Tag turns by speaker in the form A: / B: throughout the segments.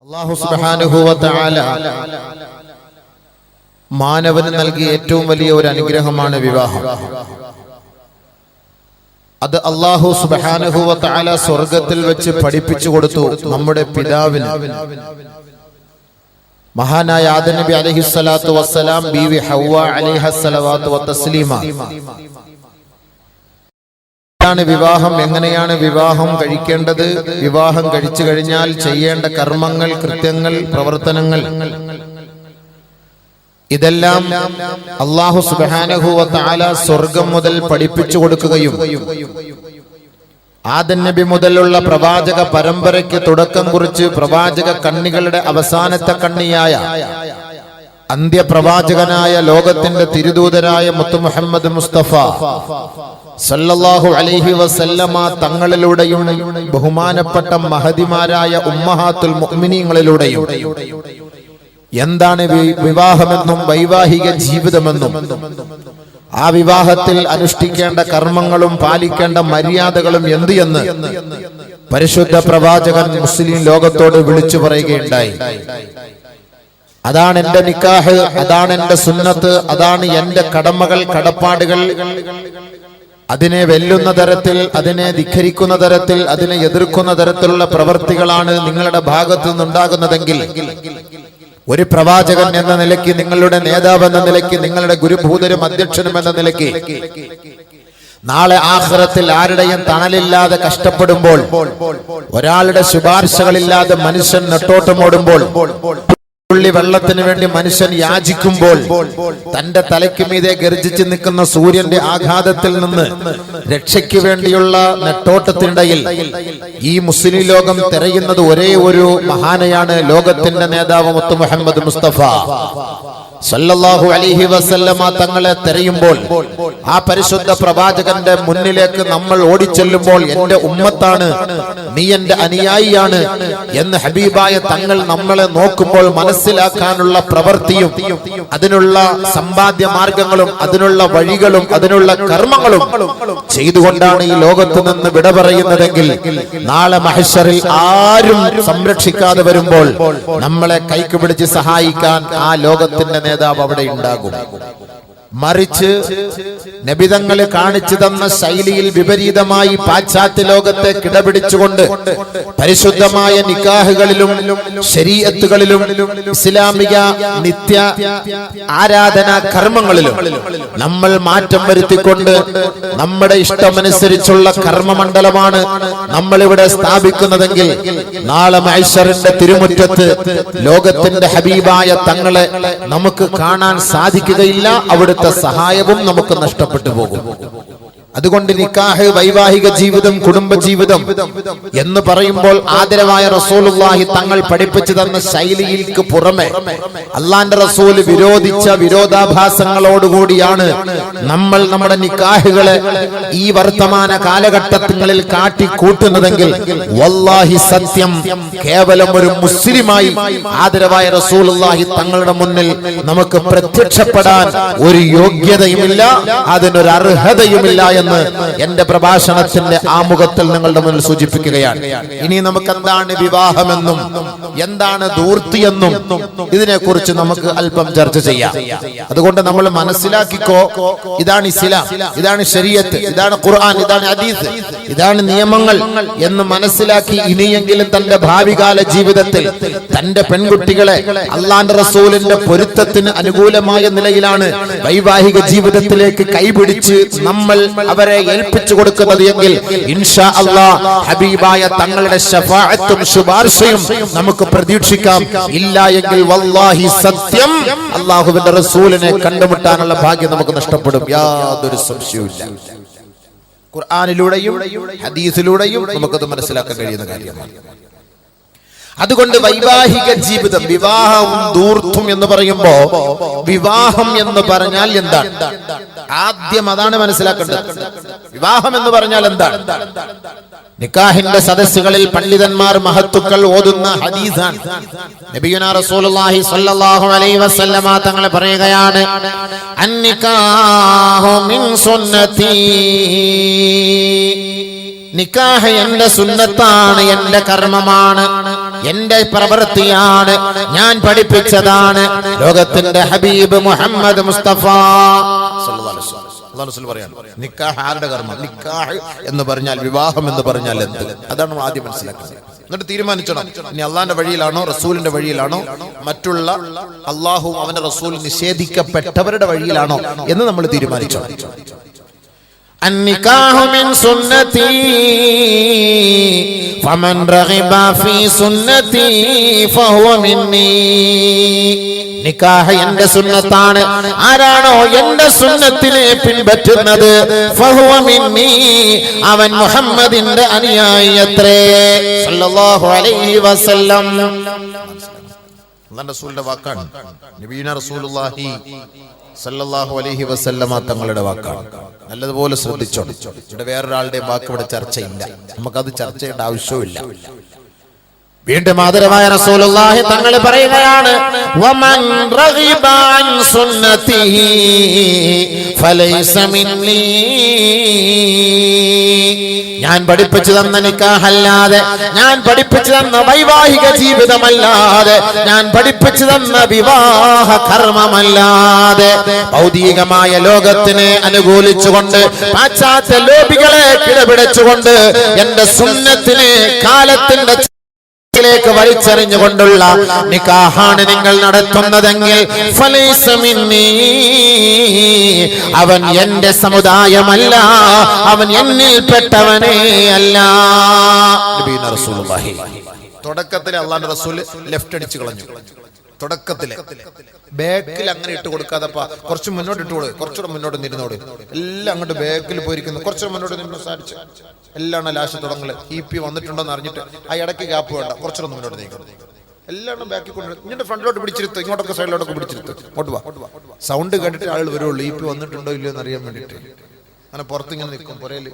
A: അല്ലാഹു സുബ്ഹാനഹു വ തആല മാനവന് നൽകിയ ഏറ്റവും വലിയ ഒരു അനുഗ്രഹമാണ് വിവാഹം. അത് അല്ലാഹു സുബ്ഹാനഹു വ തആല സ്വർഗ്ഗത്തിൽ വെച്ച് പഠിപ്പിച്ചു കൊടുത്തു നമ്മുടെ പിതാവിന്. മഹാനായ ആദം നബി അലൈഹിസ്സലാത്തു വസ്സലാം, ബീവി ഹവ്വ അലൈഹസ്സലാത്തു വതസ്ലീമ. വിവാഹം എങ്ങനെയാണ് വിവാഹം കഴിക്കേണ്ടത്, വിവാഹം കഴിച്ചു കഴിഞ്ഞാൽ ചെയ്യേണ്ട കർമ്മങ്ങൾ, കൃത്യങ്ങൾ, പ്രവർത്തനങ്ങൾ, ഇതെല്ലാം അല്ലാഹു സുബ്ഹാനഹു വ തആല സ്വർഗ്ഗം മുതൽ പഠിപ്പിച്ചു കൊടുക്കുകയും ആദം നബി മുതലുള്ള പ്രവാചക പരമ്പരയ്ക്ക് തുടക്കം കുറിച്ച് പ്രവാചക കണ്ണികളുടെ അവസാനത്തെ കണ്ണിയായ അന്ത്യപ്രവാചകനായ ലോകത്തിന്റെ തിരുദൂതരായ മുത്ത് മുഹമ്മദ് മുസ്തഫ സല്ലല്ലാഹു അലൈഹി വസല്ലമ തങ്ങളിലൂടെയും ബഹുമാനപ്പെട്ട മഹദിമാരായ ഉമ്മഹാത്തുൽ മുഅ്മിനീങ്ങളിലൂടെയും എന്താണ് വിവാഹമെന്നും വൈവാഹിക ജീവിതമെന്നും ആ വിവാഹത്തിൽ അനുഷ്ഠിക്കേണ്ട കർമ്മങ്ങളും പാലിക്കേണ്ട മര്യാദകളും എന്ത് എന്ന് പരിശുദ്ധ പ്രവാചകൻ മുസ്ലിം ലോകത്തോട് വിളിച്ചു പറയുകയുണ്ടായി. അതാണ് എന്റെ നിക്കാഹ്, അതാണ് എന്റെ സുന്നത്ത്, അതാണ് എന്റെ കടമകൾ, കടപ്പാടുകൾ. അതിനെ വെല്ലുന്ന തരത്തിൽ, അതിനെ ധിക്കരിക്കുന്ന തരത്തിൽ, അതിനെ എതിർക്കുന്ന തരത്തിലുള്ള പ്രവൃത്തികളാണ് നിങ്ങളുടെ ഭാഗത്തു നിന്നുണ്ടാകുന്നതെങ്കിൽ ഒരു പ്രവാചകൻ എന്ന നിലയ്ക്ക്, നിങ്ങളുടെ നേതാവ് എന്ന നിലയ്ക്ക്, നിങ്ങളുടെ ഗുരുഭൂതരും അധ്യക്ഷനും എന്ന നിലയ്ക്ക് നാളെ ആഖിറത്തിൽ ആരുടെയും തണലില്ലാതെ കഷ്ടപ്പെടുമ്പോൾ, ഒരാളുടെ ശുപാർശകളില്ലാതെ മനുഷ്യൻ നെട്ടോട്ടമോടുമ്പോൾ, തുള്ളി വെള്ളത്തിന് വേണ്ടി മനുഷ്യൻ യാചിക്കുമ്പോൾ, തന്റെ തലയ്ക്ക് മീതെ ഗർജിച്ച് നിൽക്കുന്ന സൂര്യന്റെ ആഘാതത്തിൽ നിന്ന് രക്ഷയ്ക്ക് വേണ്ടിയുള്ള നെട്ടോട്ടത്തിനിടയിൽ ഈ മുസ്ലിം ലോകം തിരയുന്നത് ഒരേ ഒരു മഹാനെയാണ്, ലോകത്തിന്റെ നേതാവ് മുത്ത് മുഹമ്മദ് മുസ്തഫ സല്ലല്ലാഹു അലൈഹി വസല്ലമ തങ്ങളെ തിരയുമ്പോൾ, ആ പരിശുദ്ധ പ്രവാചകന്റെ മുന്നിലേക്ക് നമ്മൾ ഓടിച്ചെല്ലുമ്പോൾ, എന്റെ ഉമ്മത്താണ്, നീ എന്റെ അനുയായിയാണ് എന്ന് ഹബീബായ തങ്ങൾ നമ്മളെ നോക്കുമ്പോൾ മനസ്സിലാക്കാനുള്ള പ്രവൃത്തിയും അതിനുള്ള സമ്പാദ്യ മാർഗങ്ങളും അതിനുള്ള വഴികളും അതിനുള്ള കർമ്മങ്ങളും ചെയ്തുകൊണ്ടാണ് ഈ ലോകത്ത് നിന്ന് വിട പറയുന്നതെങ്കിൽ, നാളെ മഹ്ശറിൽ ആരും സംരക്ഷിക്കാതെ വരുമ്പോൾ നമ്മളെ കൈക്ക് പിടിച്ച് സഹായിക്കാൻ ആ ലോകത്തിന്റെ നേതാവ് അവിടെ ഉണ്ടാകും. മറിച്ച് നബിതങ്ങളെ കാണിച്ചു തന്ന ശൈലിയിൽ വിപരീതമായി പാശ്ചാത്യ ലോകത്തെ കിടപിടിച്ചുകൊണ്ട് പരിശുദ്ധമായ നിക്കാഹുകളിലും ശരീഅത്തുകളിലും ഇസ്ലാമിക നിത്യ ആരാധനാ കർമ്മങ്ങളിലും നമ്മൾ മാറ്റം വരുത്തിക്കൊണ്ട് നമ്മുടെ ഇഷ്ടമനുസരിച്ചുള്ള കർമ്മമണ്ഡലമാണ് നമ്മളിവിടെ സ്ഥാപിക്കുന്നതെങ്കിൽ, നാളെ മഹ്ശറിന്റെ തിരുമുറ്റത്ത് ലോകത്തിന്റെ ഹബീബായ തങ്ങളെ നമുക്ക് കാണാൻ സാധിക്കുകയില്ല. അവിടെ സഹായവും നമുക്ക് നഷ്ടപ്പെട്ടു പോകും. അതുകൊണ്ട് നിക്കാഹ്, വൈവാഹിക ജീവിതം, കുടുംബ ജീവിതം എന്ന് പറയുമ്പോൾ ആദരവായ റസൂലുള്ളാഹി തങ്ങൾ പഠിപ്പിച്ചു തന്ന ശൈലിക്ക് പുറമെ അള്ളാന്റെ റസൂൽ വിരോധിച്ച വിരോധാഭാസങ്ങളോടുകൂടിയാണ് നമ്മൾ നമ്മുടെ നിക്കാഹുകളെ ഈ വർത്തമാന കാലഘട്ടങ്ങളിൽ കാട്ടിക്കൂട്ടുന്നതെങ്കിൽ, വല്ലാഹി സത്യം, കേവലം ഒരു മുസ്ലിമായി ആദരവായ റസൂലുള്ളാഹി തങ്ങളുടെ മുന്നിൽ നമുക്ക് പ്രത്യക്ഷപ്പെടാൻ ഒരു യോഗ്യതയുമില്ല, അതിനൊരു അർഹതയുമില്ല എന്ന് എന്റെ പ്രഭാഷണത്തിന്റെ ആമുഖത്തിൽ നിങ്ങളുടെ മുന്നിൽ സൂചിപ്പിക്കുകയാണ്. ഇനി നമുക്ക് എന്താണ് വിവാഹമെന്നും എന്താണ് ധൂർത്തിയെന്നും ഇതിനെക്കുറിച്ച് നമുക്ക് അല്പം ചർച്ച ചെയ്യാം. അതുകൊണ്ട് നമ്മൾ മനസ്സിലാക്കിക്കോ, ഇതാണ് ഇസ്ലാം, ഇതാണ് ശരീഅത്ത്, ഇതാണ് ഖുർആൻ, ഇതാണ് ഹദീസ്, ഇതാണ് നിയമങ്ങൾ എന്ന് മനസ്സിലാക്കി ഇനിയെങ്കിലും തന്റെ ഭാവികാല ജീവിതത്തിൽ തന്റെ പെൺകുട്ടികളെ അള്ളാന്റെ റസൂലിന്റെ പൊരുത്തത്തിന് അനുകൂലമായ നിലയിലാണ് വൈവാഹിക ജീവിതത്തിലേക്ക് കൈപിടിച്ച് നമ്മൾ അവരെ ഏൽപ്പിച്ചു കൊടുക്കുന്നത് എങ്കിൽ, ഇൻഷാ അല്ലാഹ് ഹബീബായ തങ്ങളുടെ ശഫാഅത്തും ശുപാർശയും നമുക്ക് പ്രതീക്ഷിക്കാം. ഇല്ല എങ്കിൽ വല്ലാഹി സത്യം, അല്ലാഹുവിന്റെ റസൂലിനെ കണ്ടുമുട്ടാനുള്ള ഭാഗ്യം നമുക്ക് നഷ്ടപ്പെടും. യാതൊരു സംശയവുമില്ല. ഖുർആനിലൂടെയും ഹദീസിലൂടെയും നമുക്കത് മനസ്സിലാക്കാൻ കഴിയുന്ന കാര്യമാണ്. അതുകൊണ്ട് വൈവാഹിക ജീവിതം, വിവാഹവും ധൂർത്തും എന്ന് പറയുമ്പോ, വിവാഹം എന്ന് പറഞ്ഞാൽ എന്താണ്? ആദ്യം അതാണ് മനസ്സിലാക്കേണ്ടത്. വിവാഹം എന്ന് പറഞ്ഞാൽ എന്താണ്? നിക്കാഹിന്റെ സദസ്സുകളിൽ പണ്ഡിതന്മാർ, മഹത്തുക്കൾ ഓതുന്ന ഹദീസാണ്. നബിയുനാ റസൂലുള്ളാഹി സ്വല്ലല്ലാഹു അലൈഹി വസല്ലമ തങ്ങൾ പറയുകയാണ്, അന്നിക്കാഹു മിൻ സുന്നതി, നിക്കാഹ് എന്റെ സുന്നത്താണ്, എന്റെ കർമ്മമാണ്. എന്റെ പ്രവൃത്തിയാണ്, ഞാൻ പഠിപ്പിച്ചതാണ്. ലോകത്തിന്റെ ഹബീബ് മുഹമ്മദ് മുസ്തഫ സല്ലല്ലാഹു അലൈഹി വസല്ലം പറയാണ്, നിക്കാഹ് ആരുടെ കർമ്മം? നിക്കാഹ് എന്ന് പറഞ്ഞാൽ, വിവാഹം എന്ന് പറഞ്ഞാൽ എന്ത്? അതാണ് നമ്മൾ ആദ്യം മനസ്സിലാക്കുന്നത്. എന്നിട്ട് തീരുമാനിച്ചണം, ഇനി അള്ളാന്റെ വഴിയിലാണോ റസൂലിന്റെ വഴിയിലാണോ, മറ്റുള്ള അള്ളാഹു അവന്റെ റസൂൽ നിഷേധിക്കപ്പെട്ടവരുടെ വഴിയിലാണോ എന്ന് നമ്മൾ തീരുമാനിച്ചു. അന്നിക്കാഹു മിൻ സുന്നതി ഫമൻ റഗിബ ഫീ സുന്നതി ഫഹുവ മിന്നി. നിക്കാഹ് എന്റെ സുന്നത്താണ്. ആരാണോ എന്റെ സുന്നത്തിനെ പിൻപറ്റുന്നത്, ഫഹുവ മിന്നി, അവൻ മുഹമ്മദിന്റെ അനുയായി അത്രേ സല്ലല്ലാഹു അലൈഹി വസല്ലം. അല്ലാഹുവിന്റെ റസൂലിന്റെ വാക്കാണ്, നബിയുനാ റസൂലുള്ളാഹി സല്ലല്ലാഹു അലൈഹി വസല്ലമ തങ്ങളുടെ വാക്കാണ്. നല്ലതുപോലെ ശ്രദ്ധിച്ചോ. ഇവിടെ വേറൊരാളുടെ വാക്ക് ഇവിടെ ചർച്ചയില്ല, നമുക്കത് ചർച്ച ചെയ്യേണ്ട ആവശ്യമില്ല. വീണ്ടും ആദരവായ റസൂലുള്ളാഹി തങ്ങൾ പറയുകയാണ്, വമൻ റഗിബ അൻ സുന്നതിഹി ഫലൈസ മിന്നി. ഞാൻ പഠിപ്പിച്ചു തന്ന നിക്കാഹല്ലാതെ, ഞാൻ പഠിപ്പിച്ചു തന്ന വൈവാഹിക ജീവിതമല്ലാതെ, ഞാൻ പഠിപ്പിച്ചു തന്ന വിവാഹ കർമ്മമല്ലാതെ, ഭൗതികമായ ലോകത്തിനെ അനുകൂലിച്ചുകൊണ്ട്, പാശ്ചാത്യ ലോബികളെ കിടപിടിച്ചുകൊണ്ട്, എന്റെ സുന്നത്തിനെ കാലത്തിന്റെ ിലേക്ക് വലിച്ചെറിഞ്ഞുകൊണ്ടുള്ള നിക്കാഹാണ് നിങ്ങൾ നടത്തുന്നതെങ്കിൽ ഫലൈസ മിന്നി, അവൻ എന്റെ സമുദായമല്ല, അവൻ എന്നിൽപ്പെട്ടവനേ അല്ല. നബിയുനാ റസൂലുള്ളാഹി തുടക്കത്തിൽ അല്ലാഹുവിന്റെ റസൂൽ ലെഫ്റ്റ് അടിച്ചു കളഞ്ഞു. തുടക്കത്തില് ബാക്കിൽ അങ്ങനെ ഇട്ട് കൊടുക്കാതപ്പാ, കുറച്ച് മുന്നോട്ട് ഇട്ട് കൊടുക്കും, കുറച്ചുകൂടെ മുന്നോട്ട് നിരുന്നോട്, എല്ലാം അങ്ങോട്ട് ബാക്കിൽ പോയിരിക്കുന്നു, കുറച്ചുകൂടെ മുന്നോട്ട് നിന്ന് സാധിച്ചു. എല്ലാം ലാസ്റ്റ് തുടങ്ങല് EP വന്നിട്ടുണ്ടോന്ന് അറിഞ്ഞിട്ട് ആ ഇടയ്ക്ക് ഗ്യാപ്പ് വേണ്ട, കുറച്ചുകൂടെ മുന്നോട്ട് നീക്കണം. എല്ലാം ബാക്കിൽ കൊണ്ട് ഇങ്ങോട്ട് ഫ്രണ്ടിലോട്ട് പിടിച്ചിരുത്ത്, ഇങ്ങോട്ടൊക്കെ സൈഡിലോട്ടൊക്കെ പിടിച്ചിരുത്ത്, ഇങ്ങോട്ട് വാ. സൗണ്ട് കേട്ടിട്ട് ആൾ വരുള്ളൂ, EP വന്നിട്ടുണ്ടോ ഇല്ലയോ എന്ന് അറിയാൻ വേണ്ടിട്ട്. അങ്ങനെ പുറത്തിങ്ങനെ നിൽക്കും പുരയില്.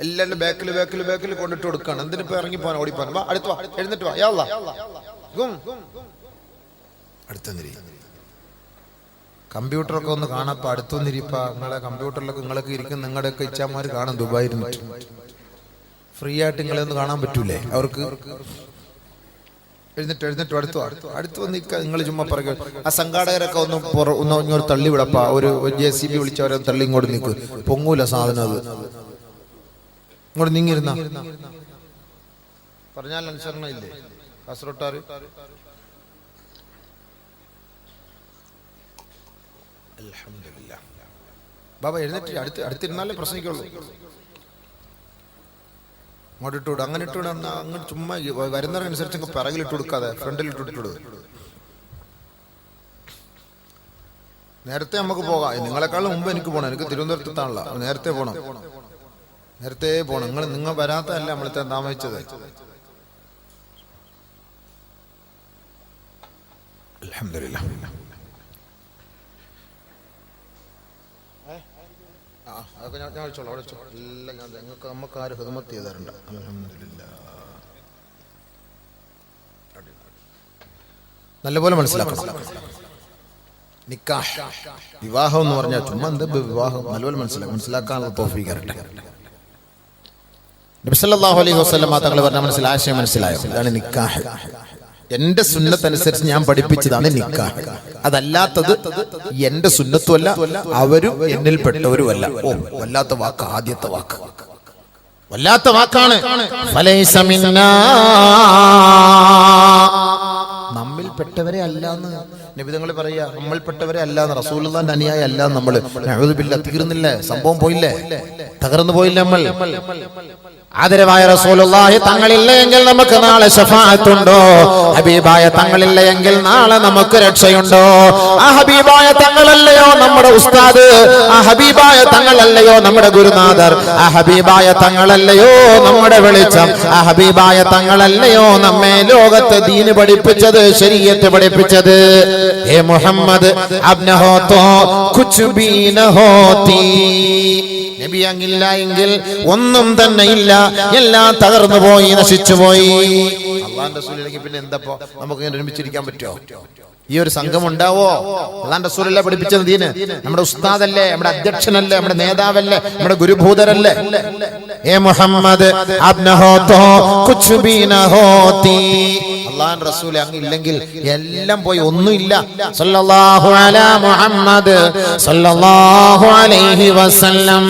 A: എല്ലാവരും ബാക്കിൽ കൊണ്ടിട്ട് കൊടുക്കാണ്. എന്തിനിപ്പോ ഇറങ്ങി പോകാൻ, ഓടിപ്പോകാൻ. വാ, അടുത്ത് വാ, എഴുന്നിട്ട് വാ, യാ അല്ലാഹ് അടുത്തന്നിരി. കമ്പ്യൂട്ടറൊക്കെ ഒന്ന് കാണാപ്പ, അടുത്തൊന്നിരിപ്പ. നിങ്ങളെ കമ്പ്യൂട്ടറിലൊക്കെ നിങ്ങളൊക്കെ ഇരിക്കും, നിങ്ങളുടെയൊക്കെ ഇച്ഛാമാര് കാണും ദുബായിൽ ഫ്രീ ആയിട്ട് നിങ്ങളെ ഒന്ന് കാണാൻ പറ്റൂലേ അവർക്ക്? എഴുന്നിട്ട് അടുത്ത് വന്ന് നിങ്ങൾ ചുമ്മാ പറയുക. ആ സംഘാടകരൊക്കെ ഒന്ന് ഇങ്ങോട്ട് തള്ളി വിടപ്പ, ഒരു JCB വിളിച്ചവരെ തള്ളി ഇങ്ങോട്ട് നിൽക്കും, പൊങ്ങൂല സാധനം. അത് ഇങ്ങോട്ട് നീങ്ങിരുന്ന പറഞ്ഞാൽ അനുസരണ ഇല്ലേ കാസർഗോട്ടാറ്? അൽഹംദുലില്ലാഹ്. ബാബ എഴുന്നേറ്റ് അടുത്തിരുന്നാലേ പ്രശ്നിക്കുള്ളൂ. അങ്ങോട്ട് ഇട്ടുവിടും, അങ്ങനെ ഇട്ടുവിടും. അങ്ങനെ ചുമ്മാ വരുന്നവരനുസരിച്ച് പിറകിലിട്ട് കൊടുക്കാതെ ഫ്രണ്ടിൽ ഇട്ടിട്ടുവിടും. നേരത്തെ നമുക്ക് പോകാം. നിങ്ങളെക്കാളും മുമ്പ് എനിക്ക് പോകണം, എനിക്ക് തിരുവനന്തപുരത്താണല്ലോ, നേരത്തെ പോകണം. നിങ്ങൾ വരാത്തതല്ല നമ്മളത്തെ താമസിച്ചത്. അൽഹംദുലില്ലാഹ്. അതൊക്കെ ഞാൻ വെച്ചോളാം, അവിടെ വെച്ചോ. എല്ലാം ഞാൻ ഞങ്ങൾക്ക് നമുക്ക് ആര് ഹിദ്മത്ത് ചെയ്താറുണ്ട്. അൽഹംദുലില്ലാഹ്. നല്ലപോലെ മനസ്സിലാക്കണം. നിക്കാഹ് വിവാഹം എന്ന് പറഞ്ഞാൽ ചുമ്മാ എന്താ വിവാഹം, നല്ലപോലെ മനസ്സിലാക്കാനുള്ള തൗഫീഖ് തരട്ടെ. നബി സല്ലല്ലാഹു അലൈഹി വസല്ലം തങ്ങൾ പറഞ്ഞ ആശയം മനസ്സിലായോ? ഇതാണ് നിക്കാഹ്. എന്റെ സുന്നത്തനുസരിച്ച് ഞാൻ പഠിപ്പിച്ചതാണ് നിക്കാഹ്. അതല്ലാത്തത് എന്റെ സുന്നത്തുമല്ല, അവരും എന്നിൽപ്പെട്ടവരുമല്ല. ഓ, വല്ലാത്ത വാക്ക്, ആദ്യത്തെ വാക്ക് വല്ലാത്ത വാക്കാണ്. ഫലൈസ മിന്നാ, നമ്മിൽപ്പെട്ടവരെ അല്ലാന്ന് നബി തങ്ങൾ പറയാ. നമ്മൾപ്പെട്ടവരെ അല്ലാന്ന്, റസൂലുള്ളാഹിന്റെ അനുയായി അല്ലാന്ന് നമ്മള്. നഊദു ബില്ലാഹ്. തീർന്നില്ലേ സംഭവം? പോയില്ലേ? തകർന്നു പോയില്ലേ നമ്മൾ? ആദരവായ റസൂലുള്ളാഹി തങ്ങളില്ല എങ്കിൽ നമുക്ക് നാളെ ശഫാഅത്തുണ്ടോ? ഹബീബായ തങ്ങളില്ല എങ്കിൽ നാളെ നമുക്ക് രക്ഷയുണ്ടോ? ആ ഹബീബായ തങ്ങളല്ലയോ നമ്മുടെ ഉസ്താദ്? ആ ഹബീബായ തങ്ങളല്ലയോ നമ്മുടെ ഗുരുനാഥർ? ആ ഹബീബായ തങ്ങളല്ലയോ നമ്മുടെ വെളിച്ചം? ആ ഹബീബായ തങ്ങളല്ലയോ നമ്മെ ലോകത്ത് ദീന് പഠിപ്പിച്ചത്, ശരീഅത്ത് പഠിപ്പിച്ചത്? ഏ മുഹമ്മദ് അബ് ന ഹോ തോ കുച്ച് ബി ന ഹോതി. നബി അങ്ങില്ല എങ്കിൽ ഒന്നും തന്നെ ഇല്ല, എല്ലാം തകർന്നു പോയി, നശിച്ചു പോയി. അള്ളാന്റെ റസൂലിലേക്ക് പിന്നെ എന്താപ്പോ നമുക്ക് ഇങ്ങനെ ഒരുമിച്ചിരിക്കാൻ പറ്റുമോ? ഈ ഒരു സംഘം ഉണ്ടാവോ? അള്ളാന്റെ റസൂലല്ലേ പഠിപ്പിച്ചത് ദീന്? നമ്മുടെ ഉസ്താദല്ലേ, നമ്മുടെ അധ്യക്ഷനല്ലേ, നമ്മുടെ നേതാവല്ലേ, നമ്മുടെ ഗുരുഭൂതരല്ലേ? ഏ മുഹമ്മദ് അബ്ന ഹോ തോ കുച്ച് ബി ന ഹോതി. അള്ളാന്റെ റസൂൽ അങ്ങ് ഇല്ലെങ്കിൽ എല്ലാം പോയി, ഒന്നുമില്ല. സല്ലല്ലാഹു അലാ മുഹമ്മദ് സല്ലല്ലാഹു അലൈഹി വസല്ലം.